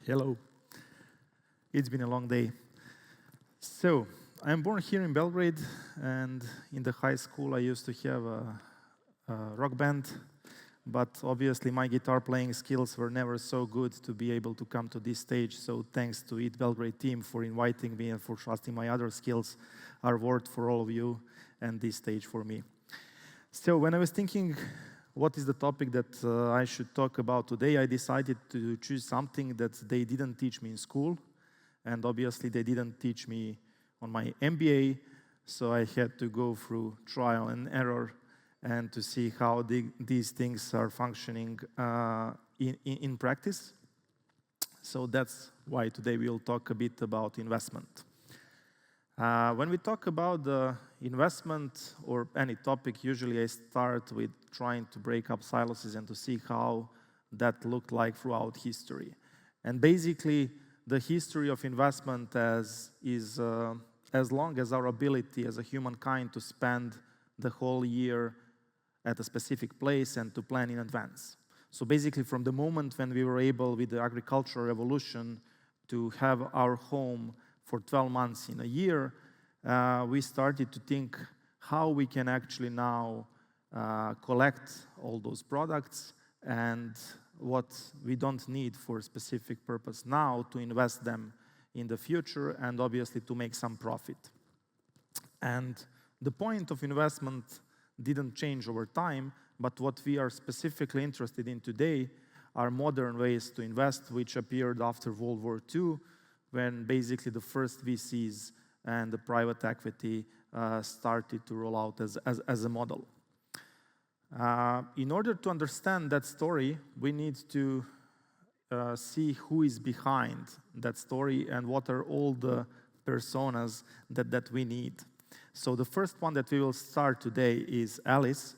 Hello. It's been a long day. So, I'm born here in Belgrade, and in the high school I used to have a rock band, but obviously my guitar playing skills were never so good to be able to come to this stage, so thanks to IT Belgrade team for inviting me and for trusting my other skills are worth for all of you and this stage for me. So, when I was thinking what is the topic that I should talk about today, I decided to choose something that they didn't teach me in school, and obviously they didn't teach me on my MBA, so I had to go through trial and error and to see how these things are functioning in practice. So that's why today we'll talk a bit about investment. When we talk about the investment or any topic, usually I start with trying to break up silos and to see how that looked like throughout history. And basically, the history of investment is as long as our ability as a humankind to spend the whole year at a specific place and to plan in advance. So basically, from the moment when we were able, with the agricultural revolution, to have our home for 12 months in a year, we started to think how we can actually now collect all those products and what we don't need for a specific purpose now to invest them in the future and obviously to make some profit. And the point of investment didn't change over time, but what we are specifically interested in today are modern ways to invest, which appeared after World War II, when basically the first VCs and the private equity started to roll out as a model. In order to understand that story, we need to see who is behind that story and what are all the personas that we need. So the first one that we will start today is Alice.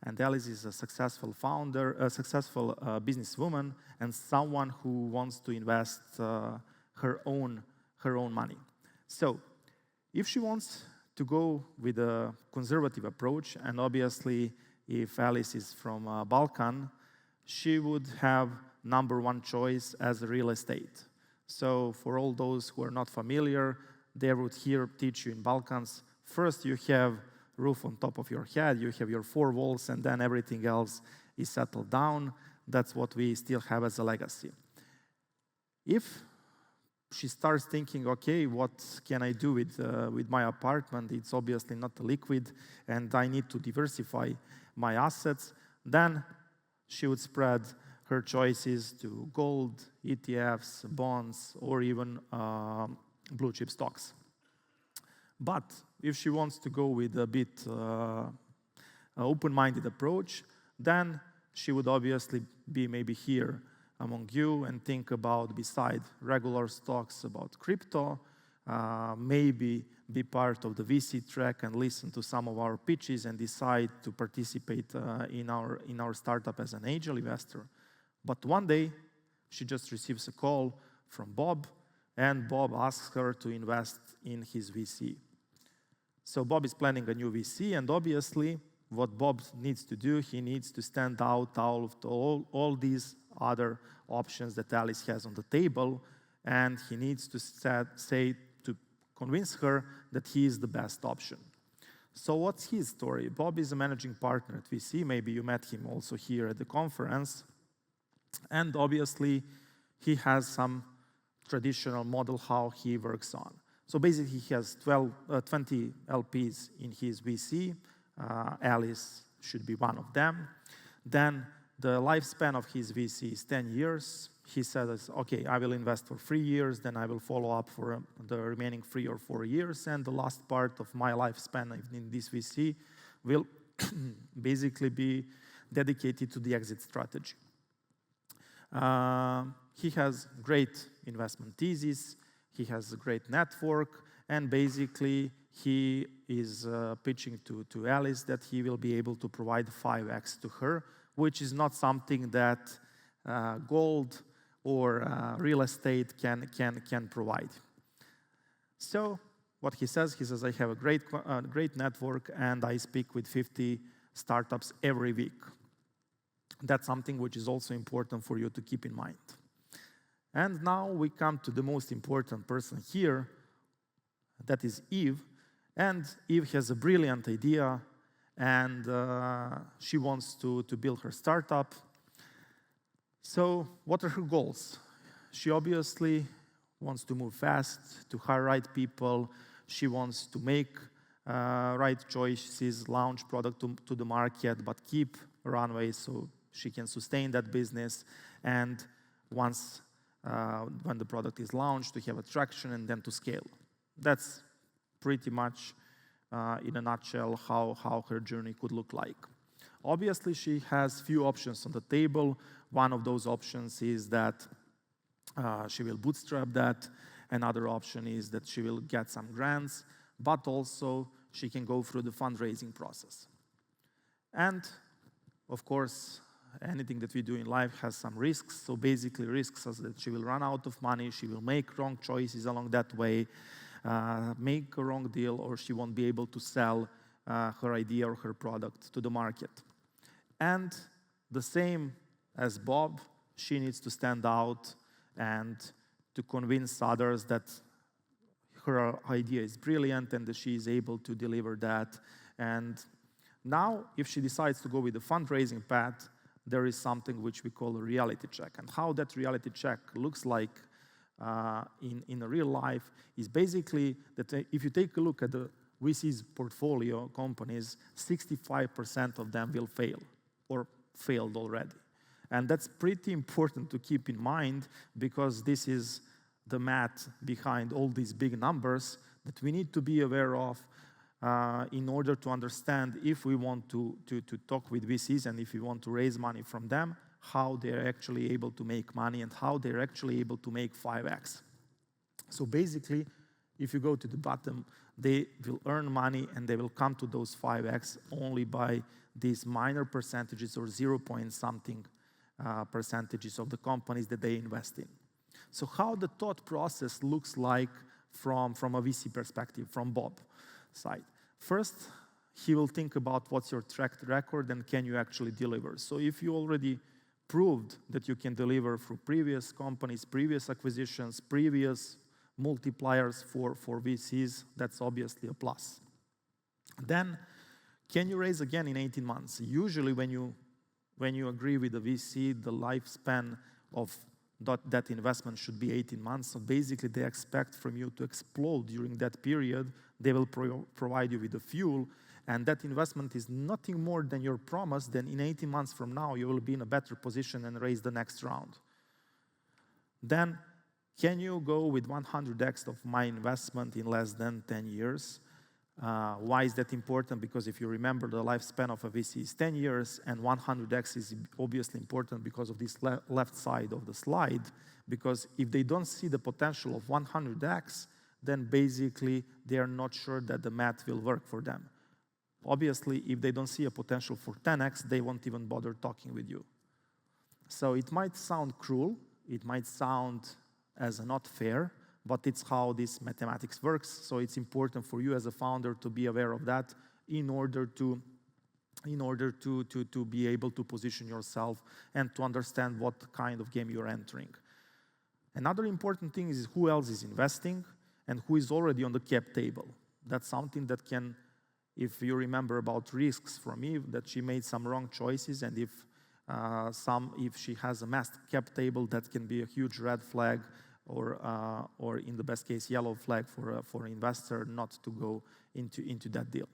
And Alice is a successful founder, a successful businesswoman, and someone who wants to invest her own money. So if she wants to go with a conservative approach, and obviously if Alice is from Balkan, she would have number one choice as real estate. So for all those who are not familiar, they would here teach you in Balkans, first you have roof on top of your head, you have your four walls, and then everything else is settled down. That's what we still have as a legacy. If she starts thinking, okay, what can I do with my apartment? It's obviously not liquid, and I need to diversify my assets. Then she would spread her choices to gold, ETFs, bonds, or even blue chip stocks. But if she wants to go with a bit open-minded approach, then she would obviously be maybe here among you and think about, beside regular stocks, about crypto, maybe be part of the VC track and listen to some of our pitches and decide to participate in our startup as an angel investor. But one day, she just receives a call from Bob, and Bob asks her to invest in his VC. So Bob is planning a new VC, and obviously, what Bob needs to do, he needs to stand out of all these other options that Alice has on the table, and he needs to convince her that he is the best option. So what's his story? Bob is a managing partner at VC. Maybe you met him also here at the conference. And obviously, he has some traditional model how he works on. So basically, he has 20 LPs in his VC. Alice should be one of them. Then the lifespan of his VC is 10 years. He says, okay, I will invest for 3 years, then I will follow up for the remaining 3 or 4 years, and the last part of my lifespan in this VC will basically be dedicated to the exit strategy. He has great investment thesis, he has a great network, and basically he is pitching to Alice that he will be able to provide 5x to her, which is not something that gold or real estate can provide. So what he says, I have a great network, and I speak with 50 startups every week. That's something which is also important for you to keep in mind. And now we come to the most important person here, that is Eve. And Eve has a brilliant idea, and she wants to build her startup. So what are her goals? She obviously wants to move fast, to hire right people. She wants to make right choices, launch product to the market, but keep a runway so she can sustain that business. And once, when the product is launched, to have attraction and then to scale. That's pretty much, in a nutshell, how her journey could look like. Obviously, she has few options on the table. One of those options is that she will bootstrap that. Another option is that she will get some grants, but also she can go through the fundraising process. And, of course, anything that we do in life has some risks. So basically, risks is that she will run out of money, she will make wrong choices along that way, make a wrong deal, or she won't be able to sell her idea or her product to the market. And the same as Bob, she needs to stand out and to convince others that her idea is brilliant and that she is able to deliver that. And now, if she decides to go with the fundraising path, there is something which we call a reality check. And how that reality check looks like in a real life is basically that if you take a look at the VC's portfolio companies, 65% of them will fail or failed already. And that's pretty important to keep in mind, because this is the math behind all these big numbers that we need to be aware of in order to understand if we want to talk with VCs and if we want to raise money from them, how they're actually able to make money and how they're actually able to make 5x. So basically, if you go to the bottom, they will earn money and they will come to those 5x only by these minor percentages or 0-point-something percentages of the companies that they invest in. So how the thought process looks like from a VC perspective, from Bob's side. First, he will think about what's your track record and can you actually deliver. So if you already proved that you can deliver through previous companies, previous acquisitions, previous multipliers for VCs, that's obviously a plus. Then, can you raise again in 18 months? Usually when you agree with the VC, the lifespan of that investment should be 18 months. So basically, they expect from you to explode during that period. They will provide you with the fuel, and that investment is nothing more than your promise. Then in 18 months from now, you will be in a better position and raise the next round. Then, can you go with 100x of my investment in less than 10 years? Why is that important? Because if you remember, the lifespan of a VC is 10 years, and 100x is obviously important because of this left side of the slide, because if they don't see the potential of 100x, then basically they are not sure that the math will work for them. Obviously, if they don't see a potential for 10x, they won't even bother talking with you. So it might sound cruel, it might sound as not fair, but it's how this mathematics works. So it's important for you as a founder to be aware of that in order to be able to position yourself and to understand what kind of game you're entering. Another important thing is who else is investing and who is already on the cap table. That's something that can, if you remember about risks from Eve, that she made some wrong choices, and if she has a masked cap table, that can be a huge red flag, or in the best case, yellow flag for an investor not to go into that deal.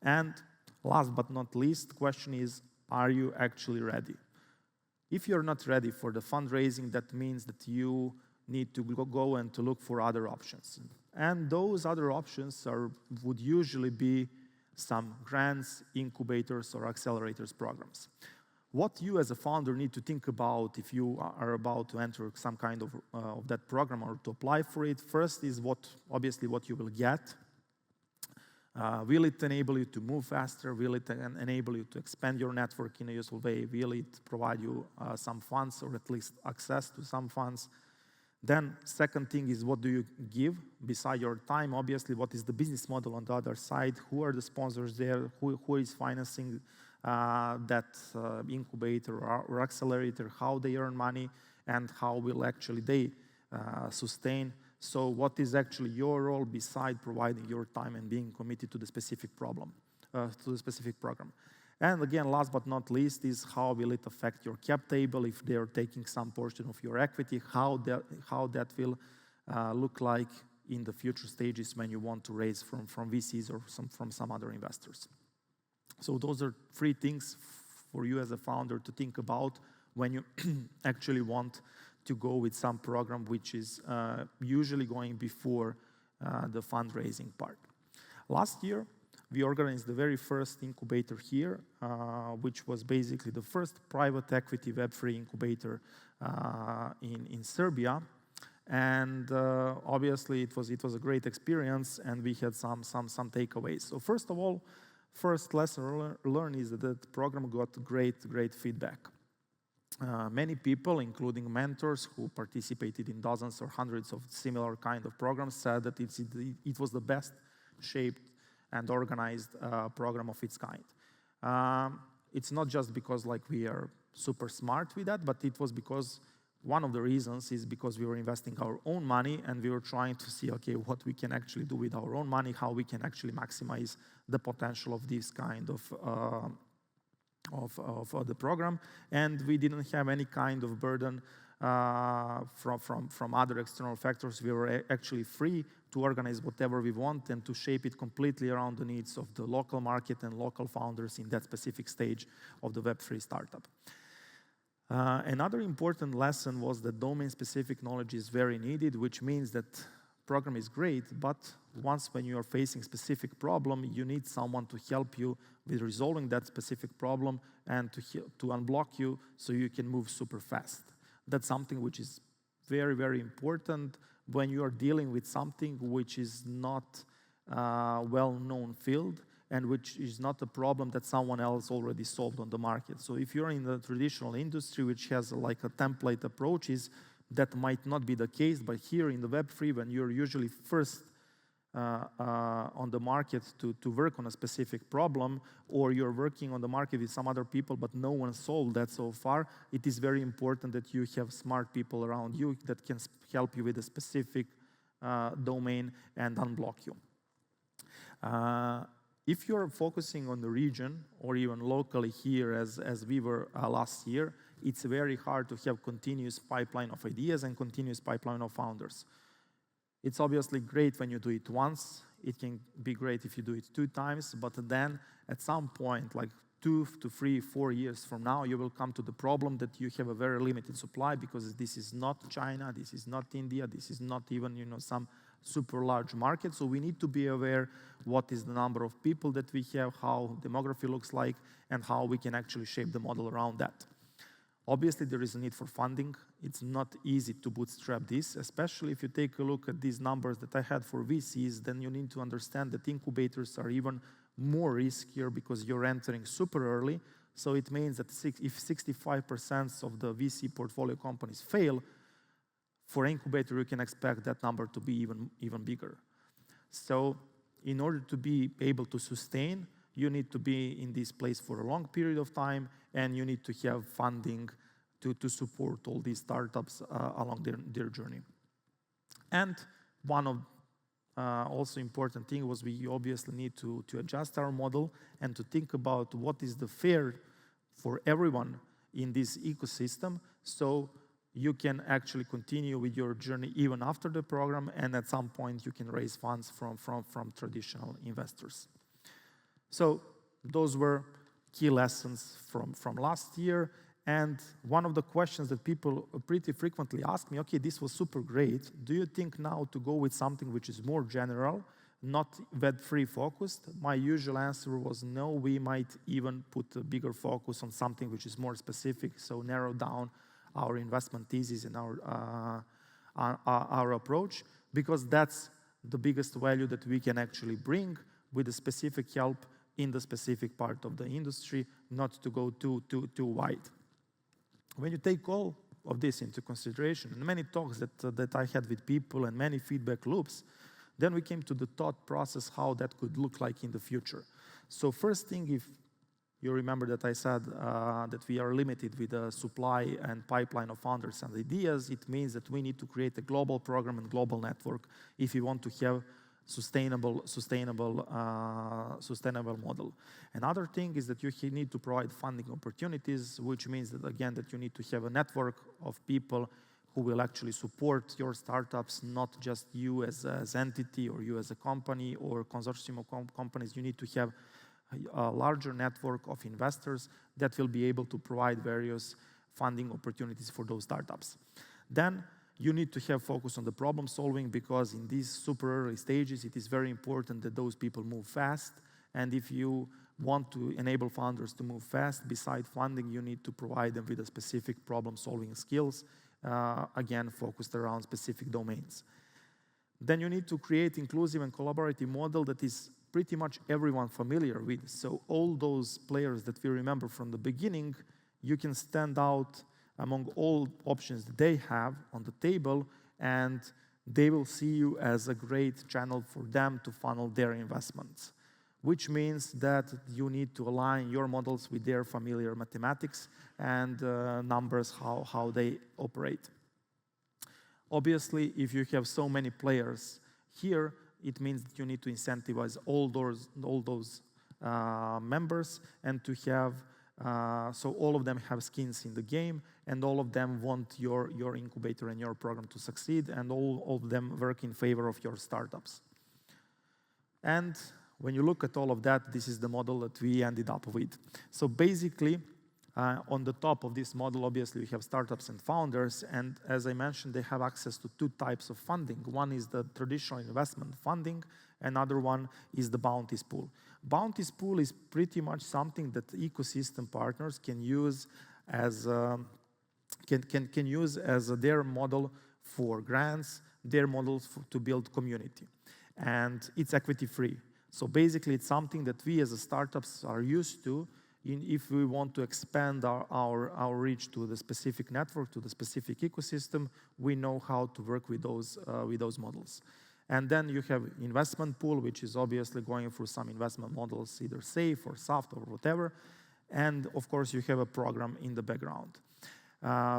And last but not least, the question is, are you actually ready? If you're not ready for the fundraising, that means that you need to go and to look for other options. And those other options would usually be some grants, incubators, or accelerators programs. What you as a founder need to think about if you are about to enter some kind of that program or to apply for it, first is obviously what you will get. Will it enable you to move faster? Will it enable you to expand your network in a useful way? Will it provide you some funds or at least access to some funds? Then second thing is, what do you give beside your time? Obviously, what is the business model on the other side? Who are the sponsors there? Who is financing that incubator or accelerator? How they earn money? and how will actually they sustain. So what is actually your role beside providing your time and being committed to the specific problem, to the specific program. And again, last but not least, is how will it affect your cap table if they are taking some portion of your equity, how that will look like in the future stages when you want to raise from VCs or from some other investors. So those are 3 things for you as a founder to think about when you actually want to go with some program which is usually going before the fundraising part. Last year, we organized the very first incubator here, which was basically the first private equity Web3 incubator in Serbia. And obviously, it was a great experience, and we had some takeaways. So first of all, first lesson learned is that the program got great feedback. Many people, including mentors who participated in dozens or hundreds of similar kind of programs, said that it was the best shaped and organized program of its kind. It's not just because like we are super smart with that, but it was because one of the reasons is because we were investing our own money and we were trying to see, okay, what we can actually do with our own money, how we can actually maximize the potential of this kind of the program. And we didn't have any kind of burden from other external factors. We were actually free to organize whatever we want and to shape it completely around the needs of the local market and local founders in that specific stage of the Web3 startup. Another important lesson was that domain-specific knowledge is very needed, which means that program is great, but once when you are facing specific problem, you need someone to help you with resolving that specific problem and to unblock you so you can move super fast. That's something which is very important when you are dealing with something which is not a well-known field and which is not a problem that someone else already solved on the market. So if you're in the traditional industry, which has like a template approaches, that might not be the case, but here in the Web3, when you're usually first on the market to work on a specific problem, or you're working on the market with some other people, but no one solved that so far, it is very important that you have smart people around you that can help you with a specific domain and unblock you. If you're focusing on the region or even locally here as we were last year, it's very hard to have continuous pipeline of ideas and continuous pipeline of founders. It's obviously great when you do it once. It can be great if you do it 2 times, but then at some point, like 2 to 3, 4 years from now, you will come to the problem that you have a very limited supply because this is not China, this is not India, this is not even, some super large market. So we need to be aware what is the number of people that we have, how demography looks like, and how we can actually shape the model around that. Obviously, there is a need for funding. It's not easy to bootstrap this, especially if you take a look at these numbers that I had for VCs, then you need to understand that incubators are even more riskier because you're entering super early. So it means that if 65% of the VC portfolio companies fail, for incubator, you can expect that number to be even bigger. So in order to be able to sustain, you need to be in this place for a long period of time, and you need to have funding to support all these startups along their journey. And one of also important thing was we obviously need to adjust our model and to think about what is the fair for everyone in this ecosystem, so you can actually continue with your journey even after the program, and at some point you can raise funds from traditional investors. So those were key lessons from last year. And one of the questions that people pretty frequently ask me, okay, this was super great. Do you think now to go with something which is more general, not Web3 focused? My usual answer was no, we might even put a bigger focus on something which is more specific, so narrow down our investment thesis and our approach, because that's the biggest value that we can actually bring with the specific help in the specific part of the industry, not to go too wide. When you take all of this into consideration, and many talks that I had with people and many feedback loops, then we came to the thought process how that could look like in the future. So first thing, You remember that I said that we are limited with the supply and pipeline of founders and ideas. It means that we need to create a global program and global network if we want to have sustainable model. Another thing is that you need to provide funding opportunities, which means that, again, that you need to have a network of people who will actually support your startups, not just you as entity or you as a company or consortium of companies. You need to have a larger network of investors that will be able to provide various funding opportunities for those startups. Then you need to have focus on the problem solving, because in these super early stages, it is very important that those people move fast. And if you want to enable founders to move fast, beside funding, you need to provide them with a specific problem solving skills, again, focused around specific domains. Then you need to create inclusive and collaborative model that is pretty much everyone familiar with. So all those players that we remember from the beginning, you can stand out among all options that they have on the table, and they will see you as a great channel for them to funnel their investments, which means that you need to align your models with their familiar mathematics and numbers, how they operate. Obviously, if you have so many players here, it means that you need to incentivize all those members, and to have so all of them have skins in the game, and all of them want your incubator and your program to succeed, and all of them work in favor of your startups. And when you look at all of that, this is the model that we ended up with. So basically, on the top of this model, obviously, we have startups and founders, and as I mentioned, they have access to two types of funding. One is the traditional investment funding, another one is the bounties pool. Bounties pool is pretty much something that ecosystem partners can use as their model for grants, their models to build community, and it's equity free. So basically, it's something that we as startups are used to. If we want to expand our reach to the specific network, to the specific ecosystem, we know how to work with those models. And then you have investment pool, which is obviously going through some investment models, either safe or soft or whatever. And of course, you have a program in the background.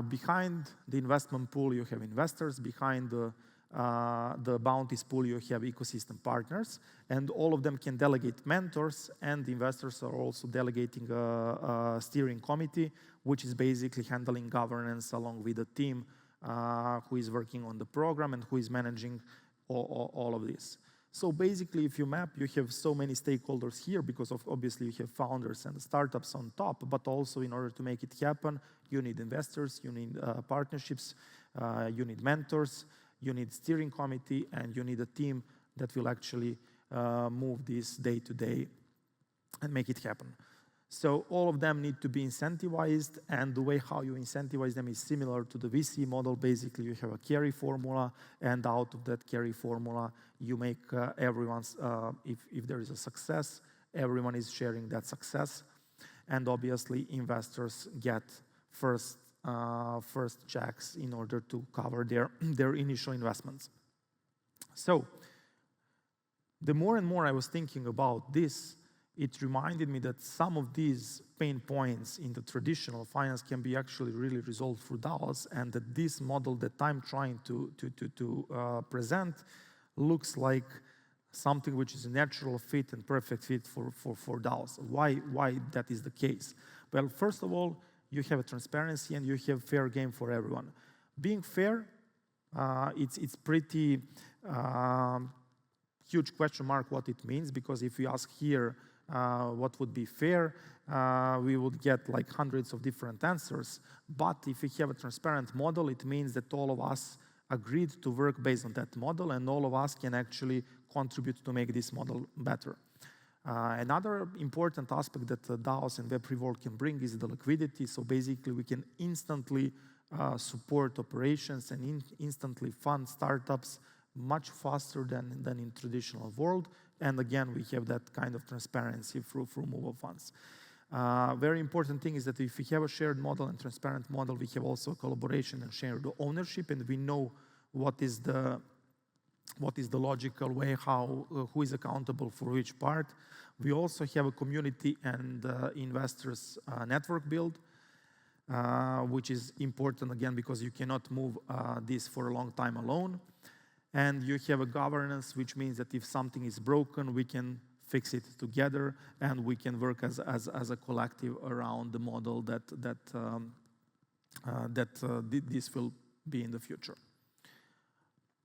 Behind the investment pool, you have investors. Behind the bounties pool, you have ecosystem partners, and all of them can delegate mentors, and investors are also delegating a steering committee, which is basically handling governance along with the team who is working on the program and who is managing all of this. So basically, if you map, you have so many stakeholders here, because obviously you have founders and startups on top, but also in order to make it happen, you need investors, you need partnerships, you need mentors, you need steering committee, and you need a team that will actually move this day to day and make it happen. So all of them need to be incentivized, and the way how you incentivize them is similar to the VC model. Basically, you have a carry formula, and out of that carry formula, you make everyone's, if there is a success, everyone is sharing that success. And obviously, investors get first checks in order to cover their initial investments. So the more and more I was thinking about this, it reminded me that some of these pain points in the traditional finance can be actually really resolved through DAOs, and that this model that I'm trying to present looks like something which is a natural fit and perfect fit for DAOs. Why that is the case? Well, first of all, you have a transparency and you have fair game for everyone. Being fair, it's pretty huge question mark what it means, because if we ask here what would be fair, we would get like hundreds of different answers. But if we have a transparent model, it means that all of us agreed to work based on that model, and all of us can actually contribute to make this model better. Another important aspect that DAOs and Web3 world can bring is the liquidity. So basically, we can instantly support operations and instantly fund startups much faster than in traditional world. And again, we have that kind of transparency through mobile funds. Very important thing is that if we have a shared model and transparent model, we have also collaboration and shared ownership, and we know what is the what is the logical way, who is accountable for which part. We also have a community and investors network build, which is important again because you cannot move this for a long time alone. And you have a governance, which means that if something is broken, we can fix it together, and we can work as a collective around the model that this will be in the future.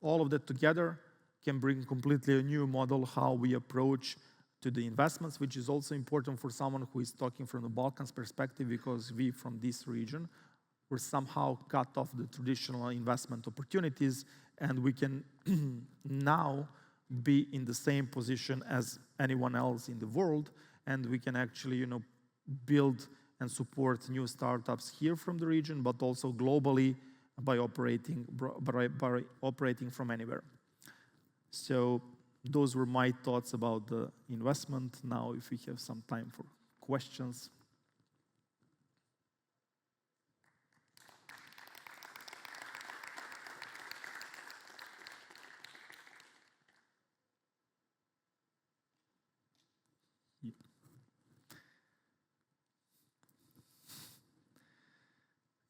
All of that together can bring completely a new model how we approach to the investments, which is also important for someone who is talking from the Balkans perspective, because we from this region were somehow cut off the traditional investment opportunities, and we can now be in the same position as anyone else in the world, and we can actually, build and support new startups here from the region, but also globally by operating from anywhere. So those were my thoughts about the investment. Now, if we have some time for questions.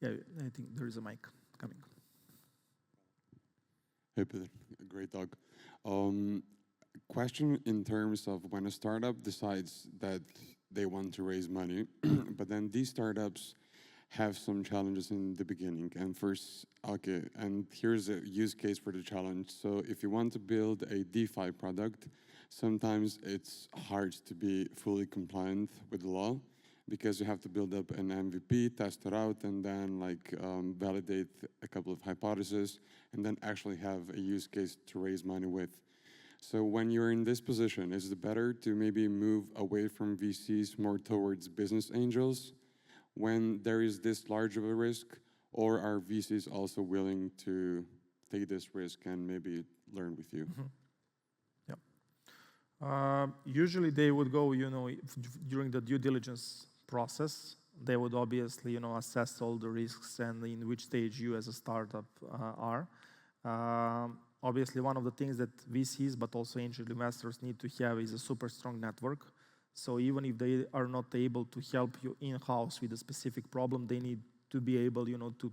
Yeah, I think there is a mic coming. Hey, Peter. Great talk. Question in terms of when a startup decides that they want to raise money, but then these startups have some challenges in the beginning. And first, okay, and here's a use case for the challenge. So if you want to build a DeFi product, sometimes it's hard to be fully compliant with the law, because you have to build up an MVP, test it out, and then validate a couple of hypotheses, and then actually have a use case to raise money with. So when you're in this position, is it better to maybe move away from VCs more towards business angels when there is this large of a risk, or are VCs also willing to take this risk and maybe learn with you? Mm-hmm. Yeah. Usually they would go, during the due diligence process, they would obviously, assess all the risks and in which stage you as a startup are. Obviously, one of the things that VCs, but also angel investors need to have is a super strong network. So even if they are not able to help you in-house with a specific problem, they need to be able, to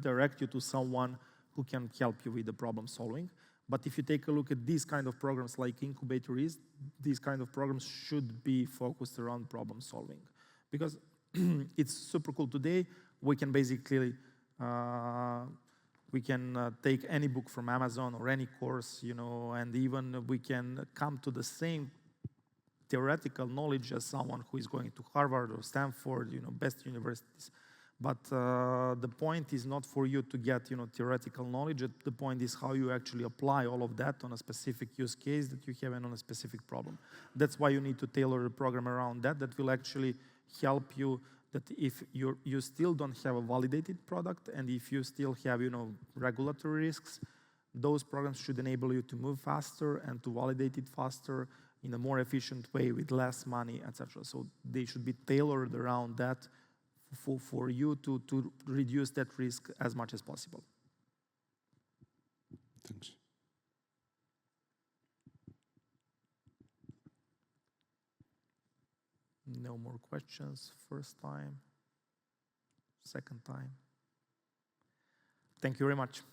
direct you to someone who can help you with the problem solving. But if you take a look at these kind of programs like Incubator is, these kind of programs should be focused around problem solving. Because it's super cool today, we can basically, take any book from Amazon or any course, and even we can come to the same theoretical knowledge as someone who is going to Harvard or Stanford, best universities. But the point is not for you to get, theoretical knowledge. The point is how you actually apply all of that on a specific use case that you have and on a specific problem. That's why you need to tailor a program around that will actually help you, that if you still don't have a validated product and if you still have, regulatory risks, those programs should enable you to move faster and to validate it faster in a more efficient way with less money, etc. So they should be tailored around that for you to reduce that risk as much as possible. Thanks. No more questions. First time, second time. Thank you very much.